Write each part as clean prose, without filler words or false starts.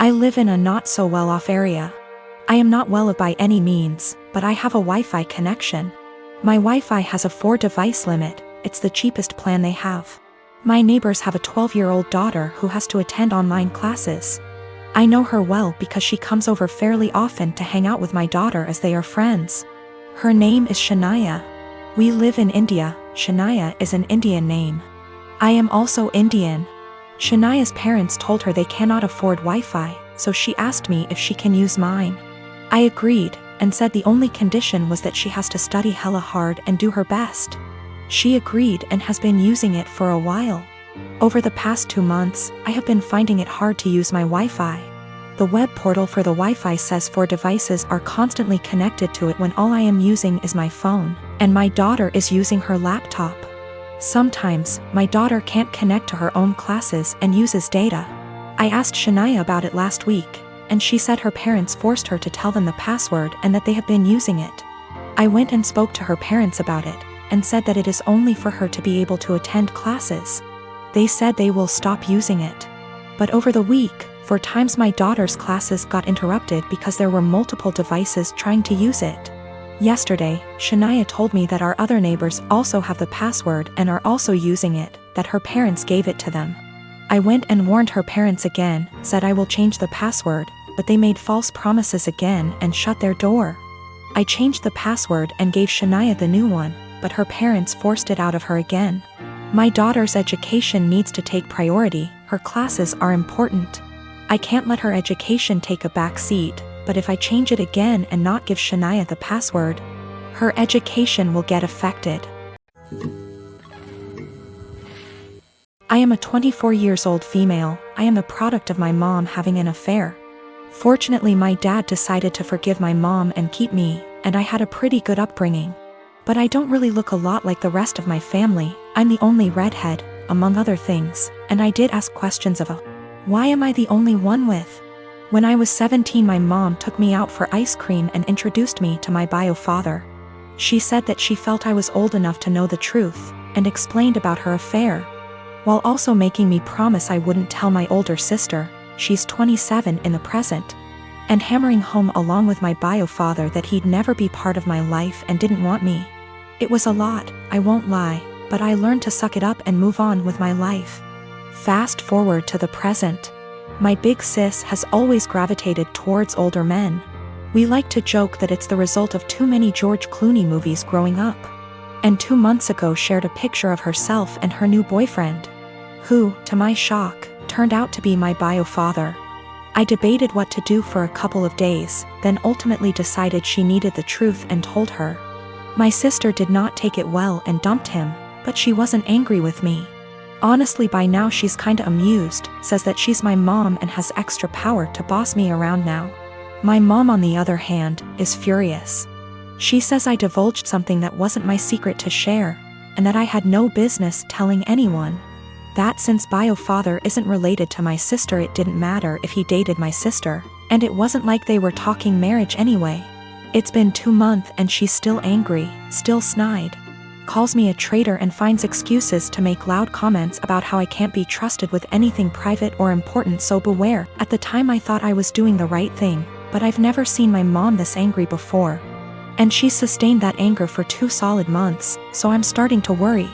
I live in a not-so-well-off area. I am not well by any means, but I have a Wi-Fi connection. My Wi-Fi has a 4-device limit. It's the cheapest plan they have. My neighbors have a 12-year-old daughter who has to attend online classes. I know her well because she comes over fairly often to hang out with my daughter as they are friends. Her name is Shania. We live in India. Shania is an Indian name. I am also Indian. Shania's parents told her they cannot afford Wi-Fi, so she asked me if she can use mine. I agreed, and said the only condition was that she has to study hella hard and do her best. She agreed and has been using it for a while. Over the past 2 months, I have been finding it hard to use my Wi-Fi. The web portal for the Wi-Fi says 4 devices are constantly connected to it when all I am using is my phone, and my daughter is using her laptop. Sometimes, my daughter can't connect to her own classes and uses data. I asked Shania about it last week, and she said her parents forced her to tell them the password and that they have been using it. I went and spoke to her parents about it, and said that it is only for her to be able to attend classes. They said they will stop using it. But over the week, 4 times my daughter's classes got interrupted because there were multiple devices trying to use it. Yesterday, Shania told me that our other neighbors also have the password and are also using it, that her parents gave it to them. I went and warned her parents again, said I will change the password, but they made false promises again and shut their door. I changed the password and gave Shania the new one, but her parents forced it out of her again. My daughter's education needs to take priority. Her classes are important. I can't let her education take a back seat, but if I change it again and not give Shania the password, her education will get affected. I am a 24-year-old female. I am the product of my mom having an affair. Fortunately, my dad decided to forgive my mom and keep me, and I had a pretty good upbringing. But I don't really look a lot like the rest of my family. I'm the only redhead, among other things, and I did ask questions of why am I the only one with? When I was 17, my mom took me out for ice cream and introduced me to my bio father. She said that she felt I was old enough to know the truth, and explained about her affair, while also making me promise I wouldn't tell my older sister, she's 27 in the present, and hammering home along with my bio father that he'd never be part of my life and didn't want me. It was a lot, I won't lie, but I learned to suck it up and move on with my life. Fast forward to the present. My big sis has always gravitated towards older men. We like to joke that it's the result of too many George Clooney movies growing up. And 2 months ago shared a picture of herself and her new boyfriend, who, to my shock, turned out to be my bio father. I debated what to do for a couple of days, then ultimately decided she needed the truth and told her. My sister did not take it well and dumped him, but she wasn't angry with me. Honestly, by now she's kinda amused, says that she's my mom and has extra power to boss me around now. My mom, on the other hand, is furious. She says I divulged something that wasn't my secret to share, and that I had no business telling anyone. That since bio father isn't related to my sister, it didn't matter if he dated my sister, and it wasn't like they were talking marriage anyway. It's been 2 months and she's still angry, still snide. Calls me a traitor and finds excuses to make loud comments about how I can't be trusted with anything private or important, so beware. At the time I thought I was doing the right thing, but I've never seen my mom this angry before. And she's sustained that anger for 2 solid months, so I'm starting to worry.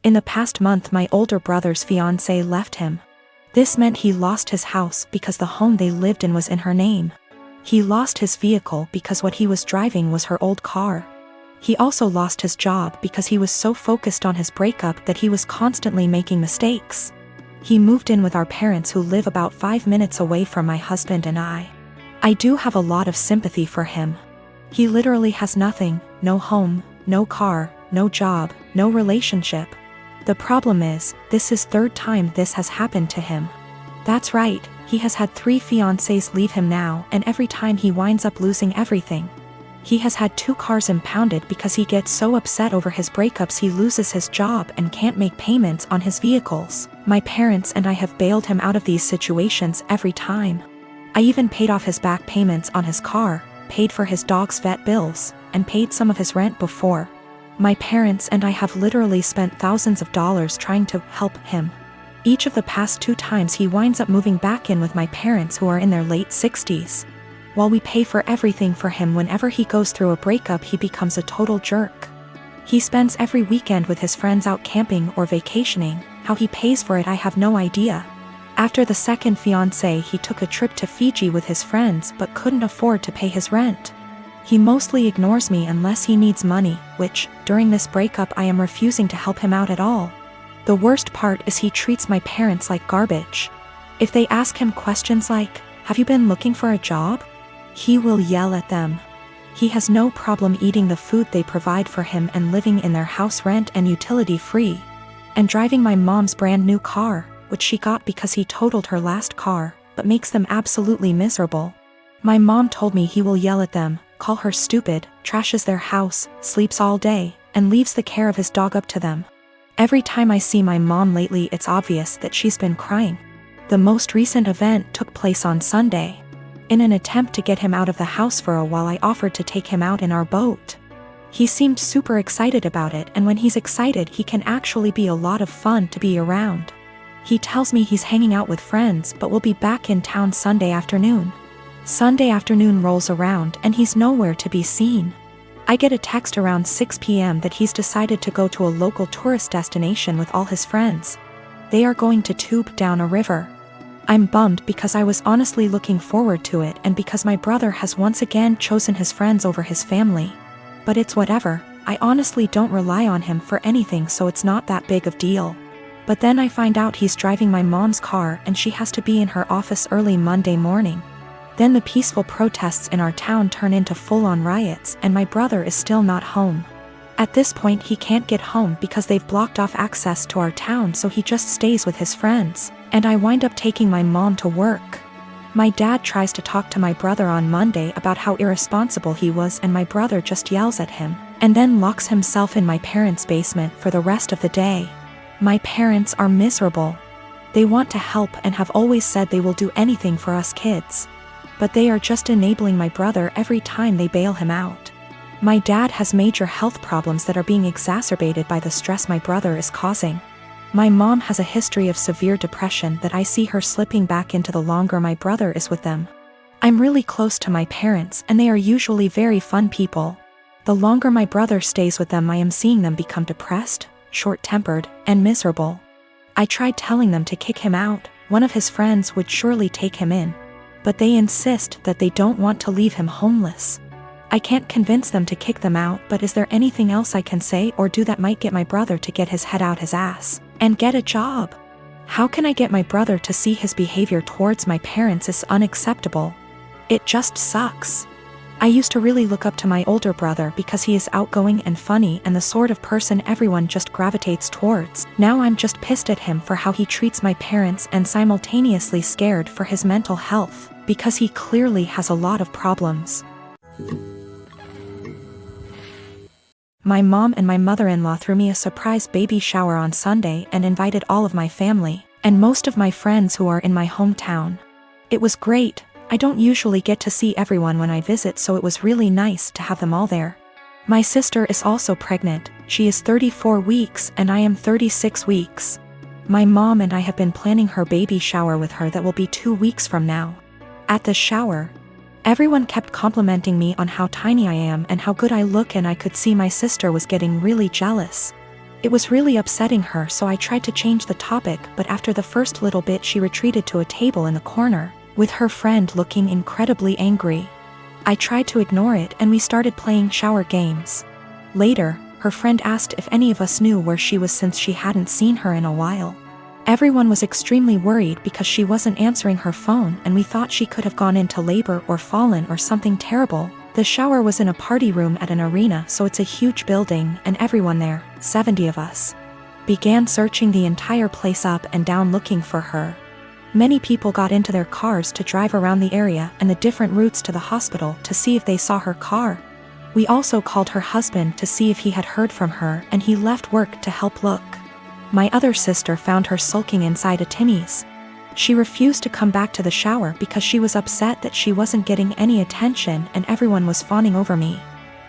In the past month, my older brother's fiancée left him. This meant he lost his house because the home they lived in was in her name. He lost his vehicle because what he was driving was her old car. He also lost his job because he was so focused on his breakup that he was constantly making mistakes. He moved in with our parents, who live about 5 minutes away from my husband and I. I do have a lot of sympathy for him. He literally has nothing, no home, no car, no job, no relationship. The problem is, this is 3rd time this has happened to him. That's right, he has had 3 fiancées leave him now, and every time he winds up losing everything. He has had 2 cars impounded because he gets so upset over his breakups he loses his job and can't make payments on his vehicles. My parents and I have bailed him out of these situations every time. I even paid off his back payments on his car, paid for his dog's vet bills, and paid some of his rent before. My parents and I have literally spent thousands of dollars trying to help him. Each of the past 2 times he winds up moving back in with my parents who are in their late 60s. While we pay for everything for him, whenever he goes through a breakup he becomes a total jerk. He spends every weekend with his friends out camping or vacationing. How he pays for it I have no idea. After the second fiancé he took a trip to Fiji with his friends but couldn't afford to pay his rent. He mostly ignores me unless he needs money, which, during this breakup I am refusing to help him out at all. The worst part is he treats my parents like garbage. If they ask him questions like, "Have you been looking for a job?" he will yell at them. He has no problem eating the food they provide for him and living in their house rent and utility free. And driving my mom's brand new car, which she got because he totaled her last car, but makes them absolutely miserable. My mom told me he will yell at them, call her stupid, trashes their house, sleeps all day, and leaves the care of his dog up to them. Every time I see my mom lately it's obvious that she's been crying. The most recent event took place on Sunday. In an attempt to get him out of the house for a while I offered to take him out in our boat. He seemed super excited about it, and when he's excited he can actually be a lot of fun to be around. He tells me he's hanging out with friends but will be back in town Sunday afternoon. Sunday afternoon rolls around and he's nowhere to be seen. I get a text around 6 p.m. that he's decided to go to a local tourist destination with all his friends. They are going to tube down a river. I'm bummed because I was honestly looking forward to it and because my brother has once again chosen his friends over his family. But it's whatever, I honestly don't rely on him for anything, so it's not that big of a deal. But then I find out he's driving my mom's car and she has to be in her office early Monday morning. Then the peaceful protests in our town turn into full-on riots and my brother is still not home. At this point he can't get home because they've blocked off access to our town, so he just stays with his friends, and I wind up taking my mom to work. My dad tries to talk to my brother on Monday about how irresponsible he was, and my brother just yells at him, and then locks himself in my parents' basement for the rest of the day. My parents are miserable. They want to help and have always said they will do anything for us kids. But they are just enabling my brother every time they bail him out. My dad has major health problems that are being exacerbated by the stress my brother is causing. My mom has a history of severe depression that I see her slipping back into the longer my brother is with them. I'm really close to my parents and they are usually very fun people. The longer my brother stays with them I am seeing them become depressed, short-tempered, and miserable. I tried telling them to kick him out, one of his friends would surely take him in. But they insist that they don't want to leave him homeless. I can't convince them to kick them out, but is there anything else I can say or do that might get my brother to get his head out his ass and get a job? How can I get my brother to see his behavior towards my parents is unacceptable? It just sucks. I used to really look up to my older brother because he is outgoing and funny and the sort of person everyone just gravitates towards. Now I'm just pissed at him for how he treats my parents and simultaneously scared for his mental health, because he clearly has a lot of problems. My mom and my mother-in-law threw me a surprise baby shower on Sunday and invited all of my family, and most of my friends who are in my hometown. It was great. I don't usually get to see everyone when I visit, so it was really nice to have them all there. My sister is also pregnant. She is 34 weeks and I am 36 weeks. My mom and I have been planning her baby shower with her that will be 2 weeks from now. At the shower, everyone kept complimenting me on how tiny I am and how good I look, and I could see my sister was getting really jealous. It was really upsetting her, so I tried to change the topic, but after the first little bit she retreated to a table in the corner, with her friend looking incredibly angry. I tried to ignore it and we started playing shower games. Later, her friend asked if any of us knew where she was since she hadn't seen her in a while. Everyone was extremely worried because she wasn't answering her phone and we thought she could have gone into labor or fallen or something terrible. The shower was in a party room at an arena, so it's a huge building, and everyone there, 70 of us, began searching the entire place up and down looking for her. Many people got into their cars to drive around the area and the different routes to the hospital to see if they saw her car. We also called her husband to see if he had heard from her, and he left work to help look. My other sister found her sulking inside a Timmy's. She refused to come back to the shower because she was upset that she wasn't getting any attention and everyone was fawning over me.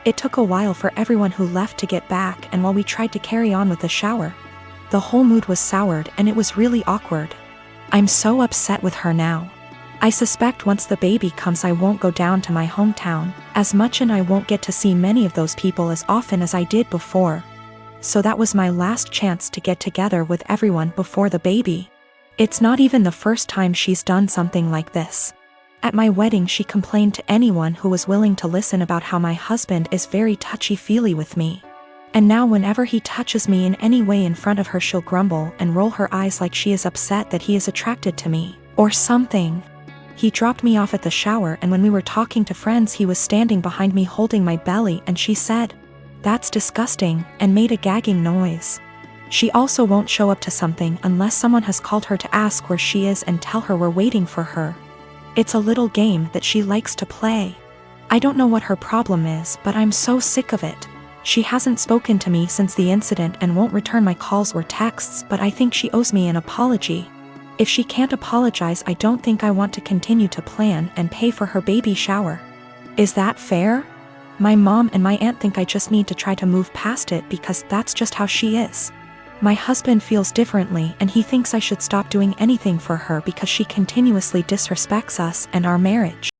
It took a while for everyone who left to get back, and while we tried to carry on with the shower, The whole mood was soured and it was really awkward. I'm so upset with her now. I suspect once the baby comes I won't go down to my hometown as much and I won't get to see many of those people as often as I did before. So that was my last chance to get together with everyone before the baby. It's not even the first time she's done something like this. At my wedding she complained to anyone who was willing to listen about how my husband is very touchy-feely with me. And now whenever he touches me in any way in front of her she'll grumble and roll her eyes like she is upset that he is attracted to me, or something. He dropped me off at the shower and when we were talking to friends he was standing behind me holding my belly and she said, "That's disgusting," and made a gagging noise. She also won't show up to something unless someone has called her to ask where she is and tell her we're waiting for her. It's a little game that she likes to play. I don't know what her problem is, but I'm so sick of it. She hasn't spoken to me since the incident and won't return my calls or texts, but I think she owes me an apology. If she can't apologize, I don't think I want to continue to plan and pay for her baby shower. Is that fair? My mom and my aunt think I just need to try to move past it because that's just how she is. My husband feels differently and he thinks I should stop doing anything for her because she continuously disrespects us and our marriage.